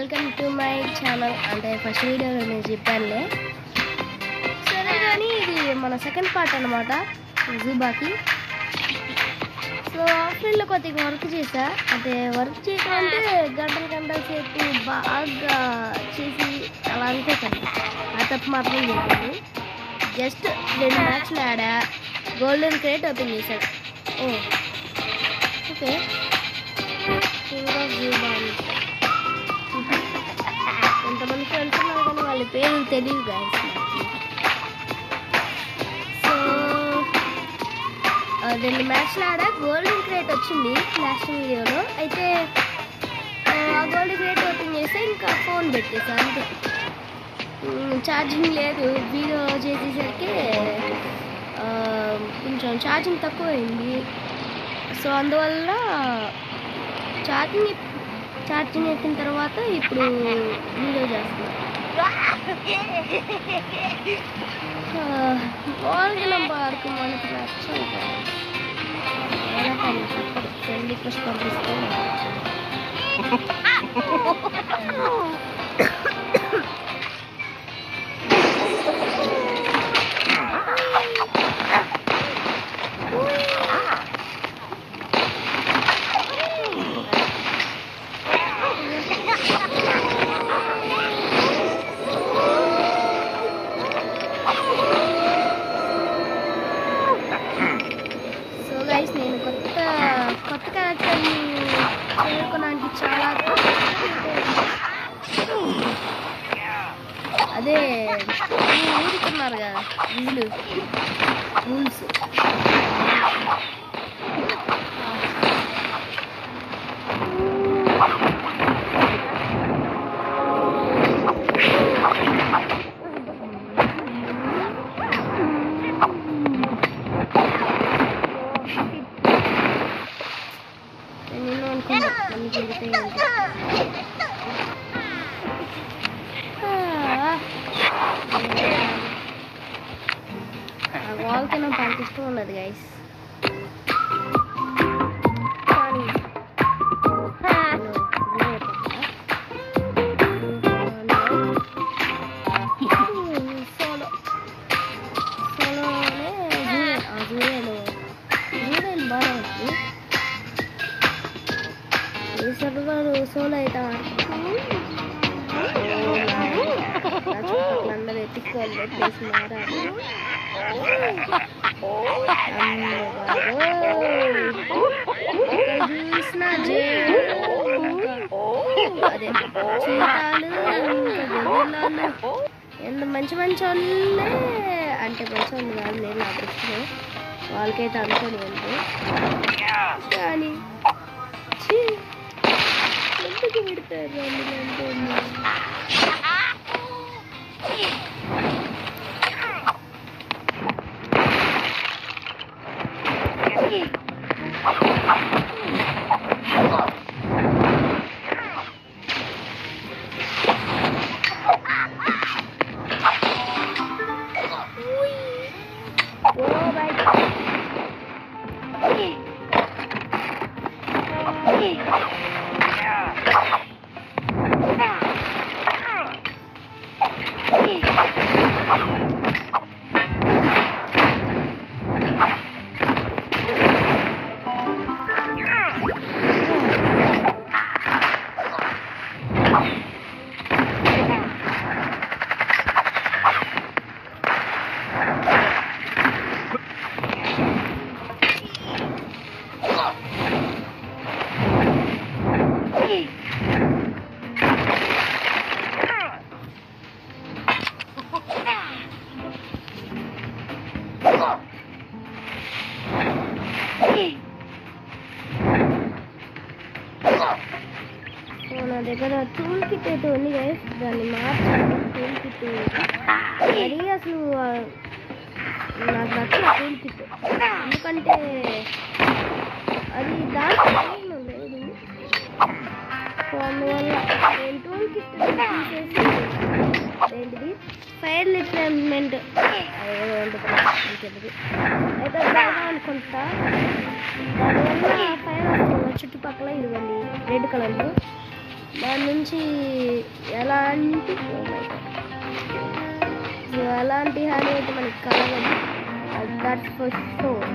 Welcome to my channel. అంటే first వీడియోలో నేను చెప్పానులే, సరే కానీ ఇది మన సెకండ్ పార్ట్ అనమాట జూబాకి. సో ఆఫ్లైన్లో కొద్దిగా వర్క్ చేసా. అంటే వర్క్ చేయడం అంటే గంటల సేపు బాగా చేసి అలా అనుకోకండి, ఆ తప్పు మాత్రం చేయండి. జస్ట్ 2 మ్యాచ్లు ఆడా, గోల్డెన్ క్రేట్ ఓపెన్ చేశాడు. ఓకే, కొంతమంది ఫ్రెండ్స్ ఉన్నారు కానీ వాళ్ళ పేరు తెలియదు గాయస్. సో 2 మ్యాచ్లు ఆడా, గోల్డెన్ క్రేట్ వచ్చింది లాస్ట్ వీడియోలో. అయితే ఆ గోల్డెన్ క్రేట్ ఓపెన్ చేస్తే ఇంకా ఫోన్ పెట్టేసా అంతే. ఛార్జింగ్ లేదు, వీడియో చేసేసరికి కొంచెం ఛార్జింగ్ తక్కువ అయింది. సో అందువల్ల ఛార్జింగ్ ఎక్కిన తర్వాత ఇప్పుడు వీడియో చేస్తున్నాను. పార్కు మనకి నచ్చాలి ఫ్రెండ్ రిక్వెస్ట్ పంపిస్తే నేను కొత్త క్యారెక్టర్ని చేరుకోవడానికి చాలా అదే ఊరుకున్నారు కదా రూల్స్. వాళ్ళకి నాకు అంత ఇష్టం ఉండదు గైస్. సోలో అయితే అందరూ ఎత్తుకోవాలి పెట్టేసి మారారు. చూసిన అదే చీతాలు ఎంత మంచి వాళ్ళే, అంటే మంచి వాళ్ళు కాదు, నేను నా దృష్టిలో వాళ్ళకైతే అనుకోని అంటే. కానీ ఎందుకు పెడతారు అందులో నా దగ్గర టూల్ కిట్ అయితే ఉంది గైస్. దాన్ని మార్చాలి. టూల్ కిట్ అది అసలు నాకు నచ్చిన టూల్ కిట్, ఎందుకంటే అది దాంట్లో లేదు. సో అందువల్ల నేను టూల్ కిట్ తీసేసి ఏంటిది ఫైర్ రిప్లేస్మెంట్ అయితే అనుకుంటా. దానివల్ల ఫైర్ చుట్టుపక్కల ఇదిగోండి రెడ్ కలర్లో దాని నుంచి ఎలాంటి హాని అయితే మనకి కలగదు. That's for sure.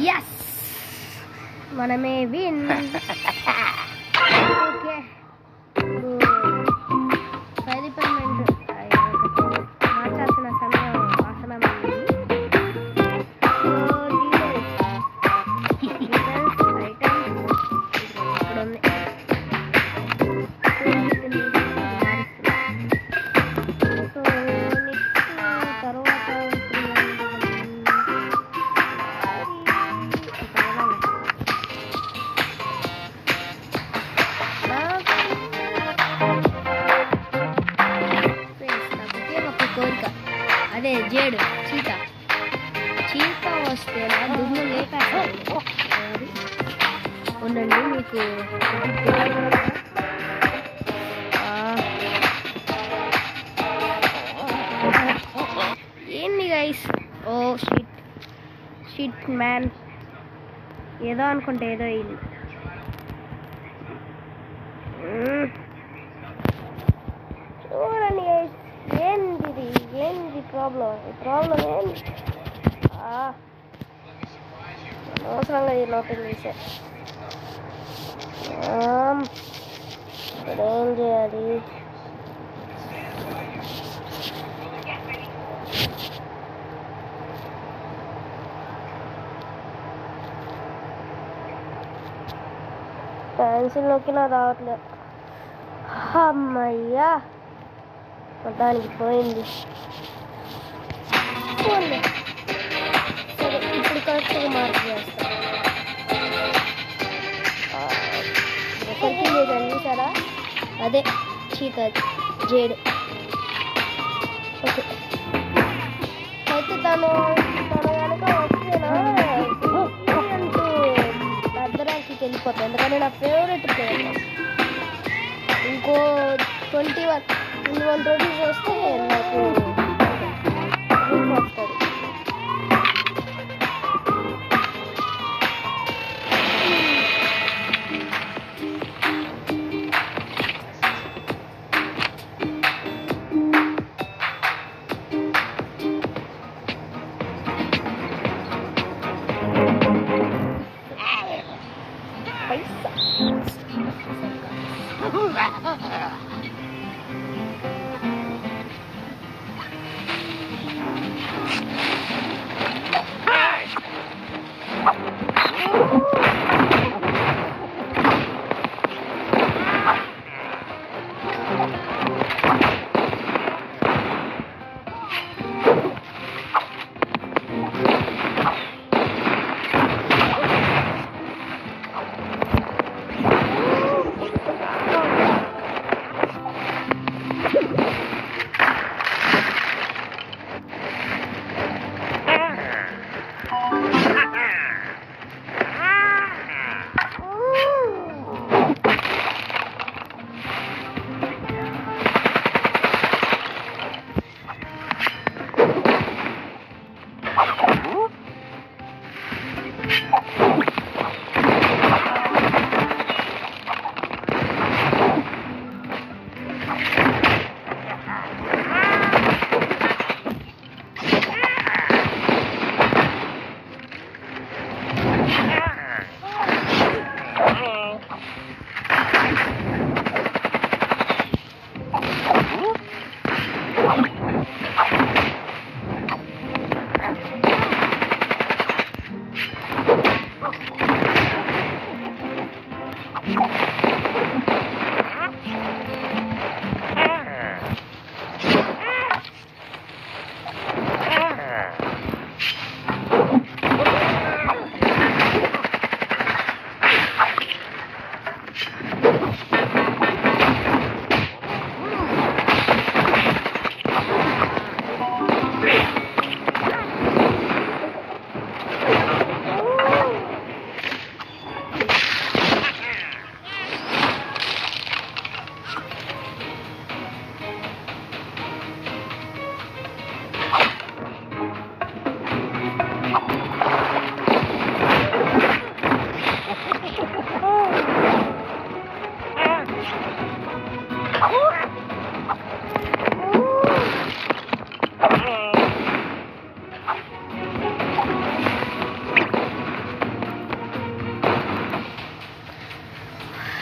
Yes, మనమే విన్. ఓకే, ఫైర్ డిపార్ట్మెంట్ మార్చాల్సిన సమయం ఆసనమైంది. ఇక్కడ ఉంది. సో తర్వాత కోరిక, అదే జేడు చీత వస్తే నా దుమ్ము లేక ఉండండి. మీకు ఏంది గైస్? ఓ షిట్ మ్యాన్, ఏదో అనుకుంటే ఏదో అయింది. చూడండి గైస్, ఏంది ప్రాబ్లం ఏంది? అనవసరంగా ఇది ఓపెన్ చేసా. ఇప్పుడు ఏం చేయాలి? పెన్సిల్లోకి నా రావట్లేదు. అమ్మయ్యా, దానికి పోయింది. సరే, ఇప్పుడు కరెక్ట్గా మార్క్ చేస్తాను. ఒకరికి లేదండి చూసారా, అదే చీత జేడు. ఓకే, అయితే తను కనుక వస్తేనా అంటూ పెద్ద ర్యాంక్కి వెళ్ళిపోతాను, ఎందుకంటే నా ఫేవరెట్ ప్లేయర్. ఇంకో 21 రోజులు వస్తే నాకు వస్తుంది.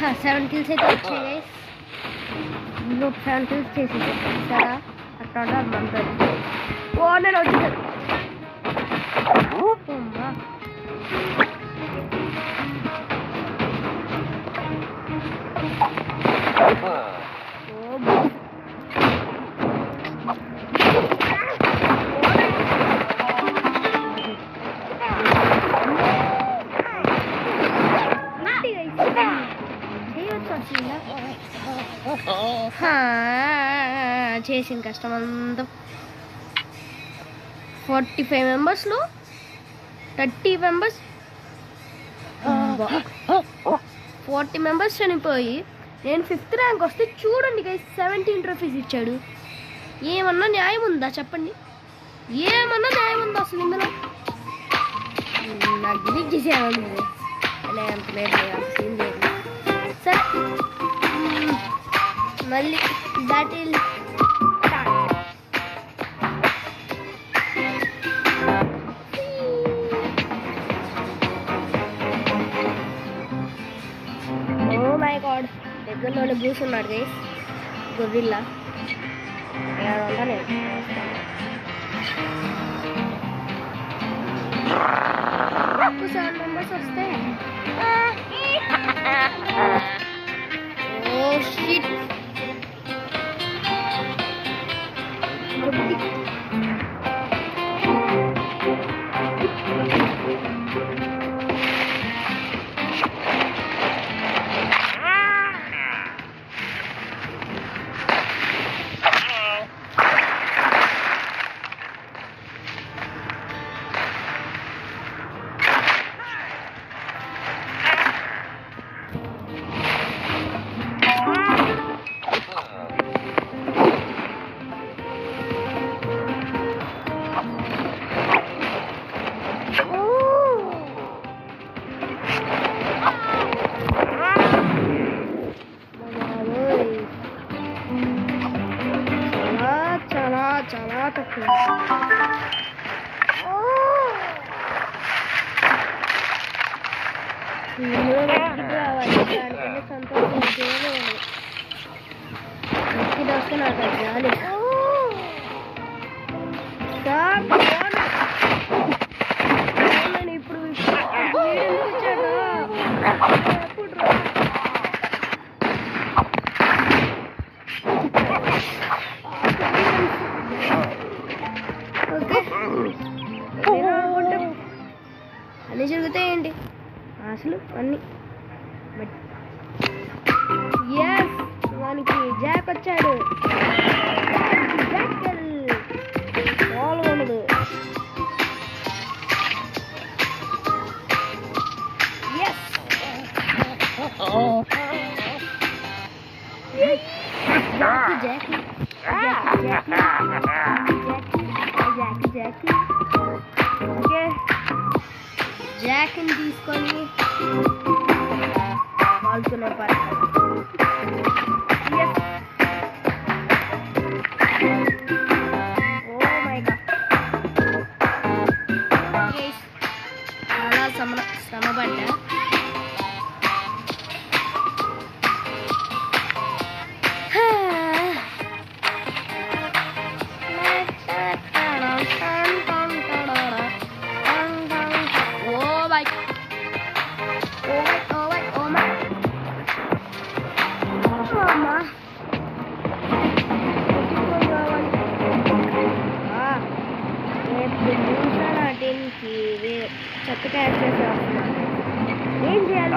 7 kills అయితే వచ్చాయి గైస్. గ్రూప్ 7 kills చేసేసారు సరే. అట్లా ఉంటుంది మనతో. ఓ నేను వచ్చేసాను. చేసిన కష్టం అంతా 45 మెంబర్స్లో 30 మెంబర్స్ 40 మెంబర్స్ చనిపోయి నేను 5th ర్యాంక్ వస్తే చూడండి గైస్ 17 ట్రోఫీస్ ఇచ్చాడు. ఏమన్నా న్యాయం ఉందా చెప్పండి? ఏమన్నా న్యాయం ఉందా అసలు ఇందులో? నాకు డిలీట్ చేసేయాలి అంత లేదు. సరే మళ్ళీ బ్యాటిల్ దగ్గరలో కూర్చున్నాడు గైస్ గొర్రెల్లా. నేను 7 మెంబర్స్ వస్తే ఓ షిట్ చాలా తక్కువ. రావాలి దానికన్నా సంతోషం వస్తే నాకు అది రాలి. ఇప్పుడు వచ్చాడు అన్నీ జరుగుతాయండి అసలు అన్నీ. ఎస్ వానికి జాక్ వచ్చాడు. ఉండదు జాక్ని తీసుకొని కాల్చునే పాట. చాలా శ్రమపడ్డా. చెత్తగా ఏం చేయాలి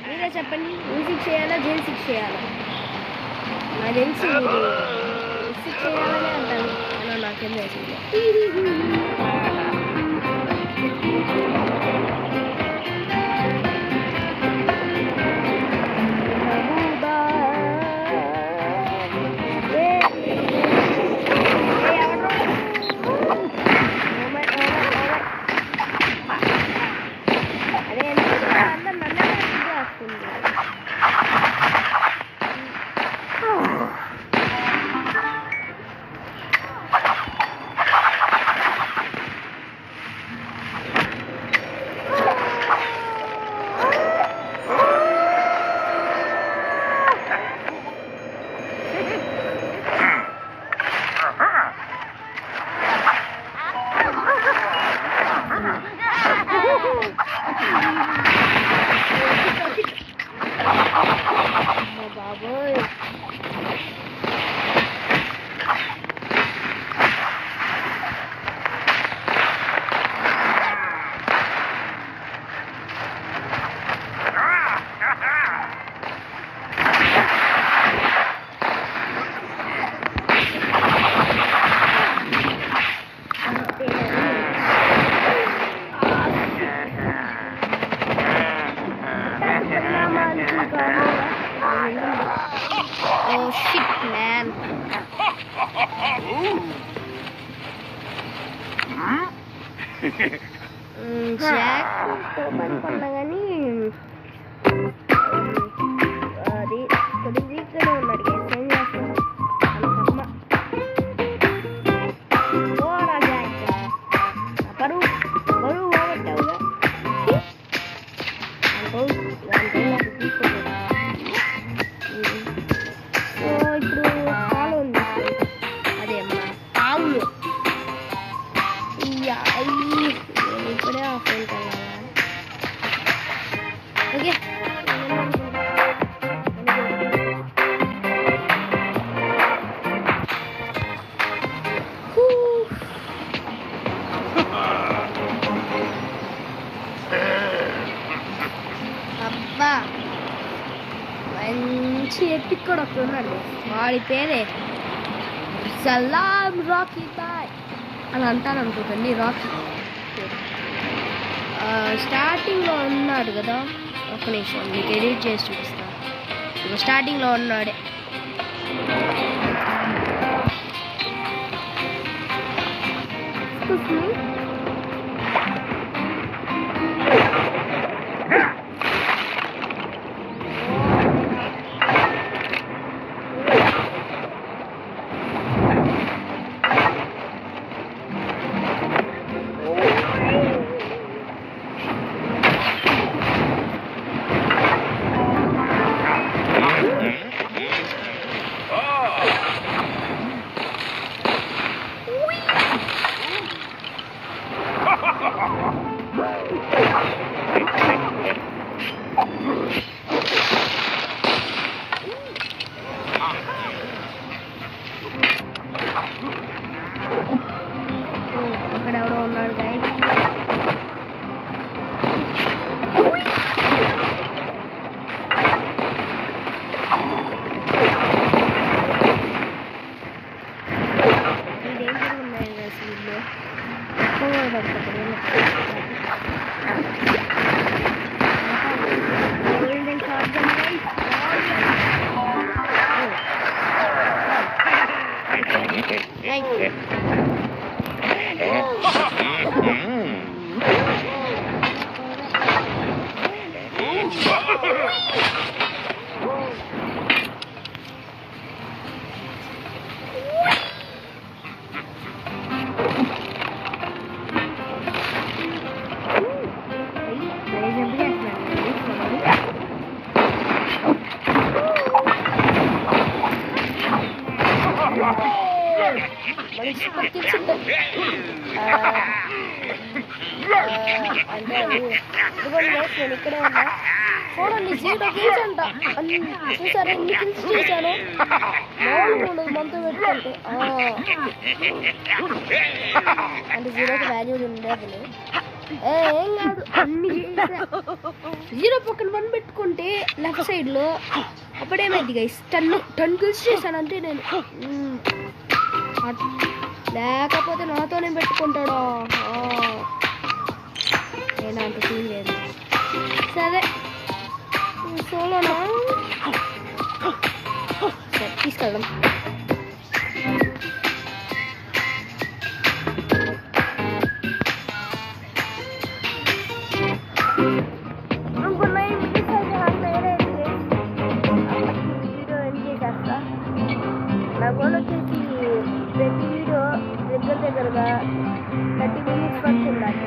మీరే చెప్పండి. మ్యూజిక్ చేయాలా జైల్ 6 చేయాలా? నాకు తెలిసి 6 చేయాలనే అంటాను. నాకేం తెలిసింది. Oh shit man. జాక్ పనుకున్నా కానీ అది కొద్దిగా వీక్గానే ఉన్నాడు. ఏం చేస్తాను అంతమ్మ పోరా జాక్, బరువు పోగొట్టావుగా. సో ఇప్పుడు పాలు ఉంది, అదే మన ఆవులు. ఇప్పుడే ఆఫ్ అయిపోయింది. ఓకే అబ్బా మంచి ఎపిక్ కూడా ఒకటి ఉన్నాడు. వాడి పేరే సలాం రాకీ బాయ్ అని అంటాను అనుకుంటుంది. రాకీ స్టార్టింగ్లో ఉన్నాడు కదా, ఒక నిమిషం మీకు ఎడిట్ చేసి చూపిస్తాను. ఇప్పుడు స్టార్టింగ్లో ఉన్నాడే. అక్కడ ఎవరో ఉన్నాడు గైస్. అంటే నేను ఇక్కడే ఉన్నా. చూడండి 0 kills అంట. చూసారా ఎన్ని kills చేశాను? మామూలుగా ఉండదు మనతో పెట్టుకుంటే. అంటే 0కి వాల్యూ ఉండదు. ఏం కాదు, అన్ని చేసా. 0 పక్కన 1 పెట్టుకుంటే లెఫ్ట్ సైడ్లో అప్పుడేమైంది గైస్, 10 kills చేశానంటే నేను. లేకపోతే నాతోనే పెట్టుకుంటాడా? నేను అంత సీన్ లేదు. సరే సోలోనా, సరే తీసుకెళ్దాం. వీడియో ఎండ్ చేసేస్తా. నా గోల్ వచ్చేసి ప్రతి వీడియో దగ్గరగా 30 minutes వరకు ఉండాలి.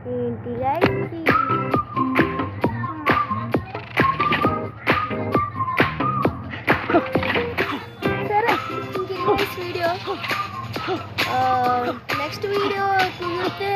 ఏంటి లైట్ సరే ఇంక వీడియో నెక్స్ట్ వీడియో కుదిరితే